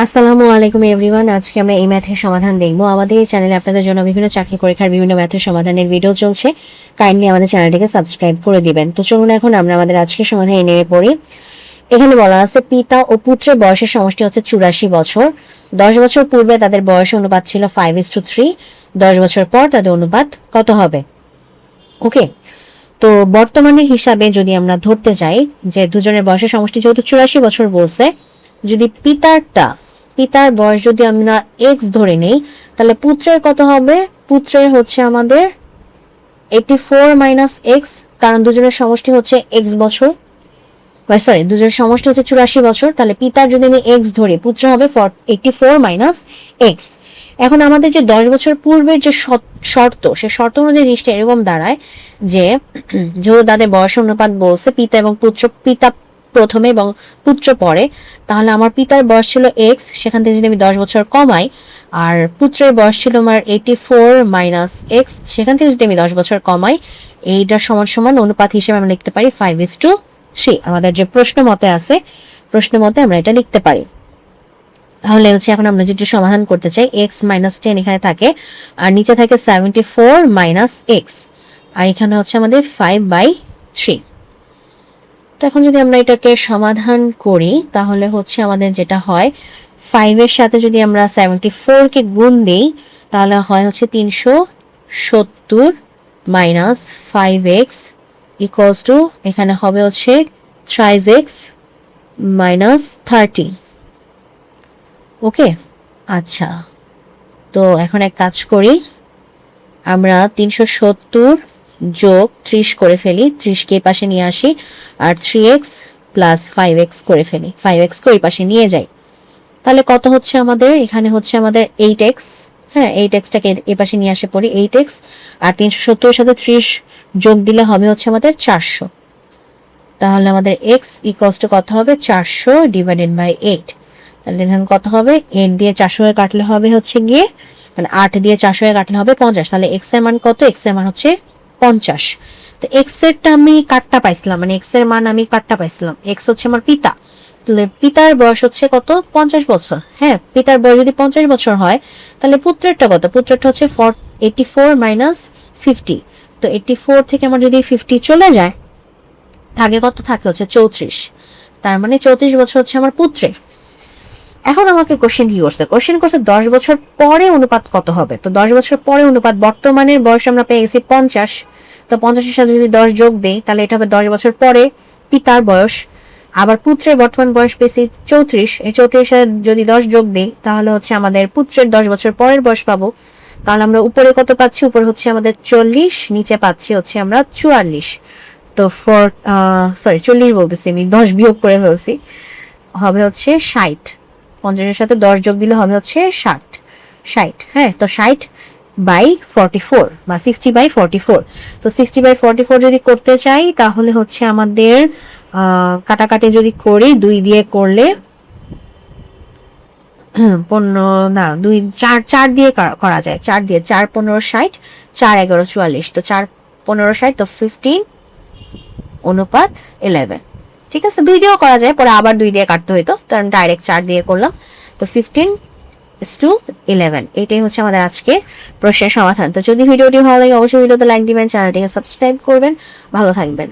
আসসালামু আলাইকুম এভরিওয়ান। আজকে আমরা এই ম্যাথের সমাধান দেখব। আমাদের এই চ্যানেলে আপনাদের জন্য বিভিন্ন চাকরি পরীক্ষার বিভিন্ন ম্যাথের সমাধানের ভিডিও চলছে। কাইন্ডলি আমাদের চ্যানেলটিকে সাবস্ক্রাইব করে দিবেন। তো চলুন এখন আমরা আমাদের আজকের সমাধানে নেমে পড়ি। এখানে বলা আছে পিতা ও পুত্রের বয়সের সমষ্টি হচ্ছে 84 বছর। 10 বছর পূর্বে তাদের বয়সের অনুপাত ছিল 5:3। 10 বছর পর তাদের অনুপাত কত হবে? ওকে, তো বর্তমানের হিসাবে যদি আমরা ধরতে যাই যে দুজনের বয়সের সমষ্টি যেহেতু 84 বছর বলছে, যদি পিতার বয়স যদি আমরা এক্স ধরে নেই, তাহলে পুত্রের কত হবে? পুত্রের হচ্ছে আমাদের 84 মাইনাস এক্স, কারণ দুজনের সমষ্টি হচ্ছে এক্স বছর, দুজনের সমষ্টি হচ্ছে 84 বছর। তাহলে পিতার যদি আমি এক্স ধরি, পুত্র হবে 84 মাইনাস এক্স। এখন আমাদের যে 10 বছর পূর্বের যে শর্ত, সে শর্ত অনুযায়ী জিনিসটা এরকম দাঁড়ায় যে যেহেতু তাদের বয়স অনুপাত বলছে পিতা এবং পুত্র, পিতা প্রথমে এবং পুত্র পরে, তাহলে আমার পিতার বয়স ছিল এক্স, সেখান থেকে যদি আমি 10 বছর কমাই, আর পুত্রের বয়স ছিল আমার 84 মাইনাস এক্স, সেখান থেকে যদি আমি 10 বছর কমাই, এইটার সমান সমান অনুপাত হিসেবে আমরা লিখতে পারি 5:3। আমাদের যে প্রশ্ন মতে আছে, প্রশ্ন মতে আমরা এটা লিখতে পারি। তাহলে হচ্ছে এখন আমরা যেটা সমাধান করতে চাই, এক্স মাইনাস 10 এখানে থাকে, আর নিচে থাকে 74 মাইনাস এক্স, আর এখানে হচ্ছে আমাদের 5/3। তো এখন যদি আমরা এটাকে সমাধান করি, তাহলে হচ্ছে আমাদের যেটা হয়, 5 এর সাথে যদি আমরা 74 কে গুণ দিই, তাহলে হয় হচ্ছে 370 মাইনাস 5x ইকুয়ালস টু, এখানে হবে হচ্ছে 3x মাইনাস 30। ওকে, আচ্ছা, তো এখন এক কাজ করি, আমরা 370 যোগ 30 করে ফেলি, 30 কে পাশে নিয়ে আসি, আর 3x প্লাস 5x করে ফেলি, 5x কে ওই পাশে নিয়ে যাই। তাহলে কত হচ্ছে আমাদের? এখানে হচ্ছে আমাদের 8x, হ্যাঁ 8xটাকে এই পাশে নিয়ে আসে পড়ি, 8x আর 370 এর সাথে 30 যোগ দিলে হবে হচ্ছে আমাদের 400। তাহলে আমাদের x ইকুয়ালস টু কত হবে? 400 ডিভাইডেড বাই 8। তাহলে এখানে কত হবে? 8 দিয়ে 400 এ কাটলে হবে হচ্ছে গিয়ে, মানে 8 দিয়ে 400 এ কাটলে হবে 50। তাহলে x এর মান কত? x এর মান হচ্ছে 50। তো x এরটা আমি কাটটা পাইছিলাম, মানে x এর মান আমি কাটটা পাইছিলাম, x হচ্ছে আমার পিতা, তাহলে পিতার বয়স হচ্ছে কত? 50 বছর। হ্যাঁ, পিতার বয়স যদি 50 বছর হয়, তাহলে পুত্রেরটা কত? পুত্রেরটা হচ্ছে 84 মাইনাস 50। তো 84 থেকে আমার যদি 50 চলে যায়, থাকে কত? থাকে হচ্ছে 34। তার মানে 34 বছর হচ্ছে আমার পুত্রের। এখন আমাকে কোশ্চেন কি করছে? কোশ্চেন করছে 10 বছর পরে অনুপাত কত হবে। তো 10 বছর পরে অনুপাত, বর্তমানের বয়স আমরা পেয়ে গেছি 50, তো 50 এর সাথে যদি 10 যোগ দেই, তাহলে এটা হবে 10 বছর পরে পিতার বয়স। আবার পুত্রের বর্তমান বয়স পেয়েছি 34, এই 34 সাথে যদি 10 যোগ দেই, তাহলে হচ্ছে আমাদের পুত্রের 10 বছর পরের বয়স পাবো। তাহলে আমরা উপরে কত পাচ্ছি? উপরে হচ্ছে আমাদের 40, নিচে পাচ্ছি হচ্ছে আমরা 44। তো 40 বলতেছি আমি, 10 বিয়োগ করে ফেলছি, হবে হচ্ছে 60। 50 এর সাথে 10 যোগ দিলে হবে হচ্ছে 60। হ্যাঁ, তো 60/44 বা 60/44। তো 60/44 যদি করতে চাই, তাহলে হচ্ছে আমাদের কাটাকাটি যদি করি, 2 দিয়ে করলে 15 না, 2 4 দিয়ে করা যায়, 4 দিয়ে 4 15 60, 4 11 44, তো 4 15 60, তো 15:11। ঠিক আছে, 2 দিয়েও করা যায়, পরে আবার 2 দিয়ে কাটতে হইতো, তো আমি ডাইরেক্ট 4 দিয়ে করলাম। তো 15:11, এটাই হচ্ছে আমাদের আজকের প্রশ্নের সমাধান। তো যদি ভিডিওটি ভালো লাগে, অবশ্যই ভিডিওতে লাইক দিবেন, চ্যানেলটিকে সাবস্ক্রাইব করবেন। ভালো থাকবেন।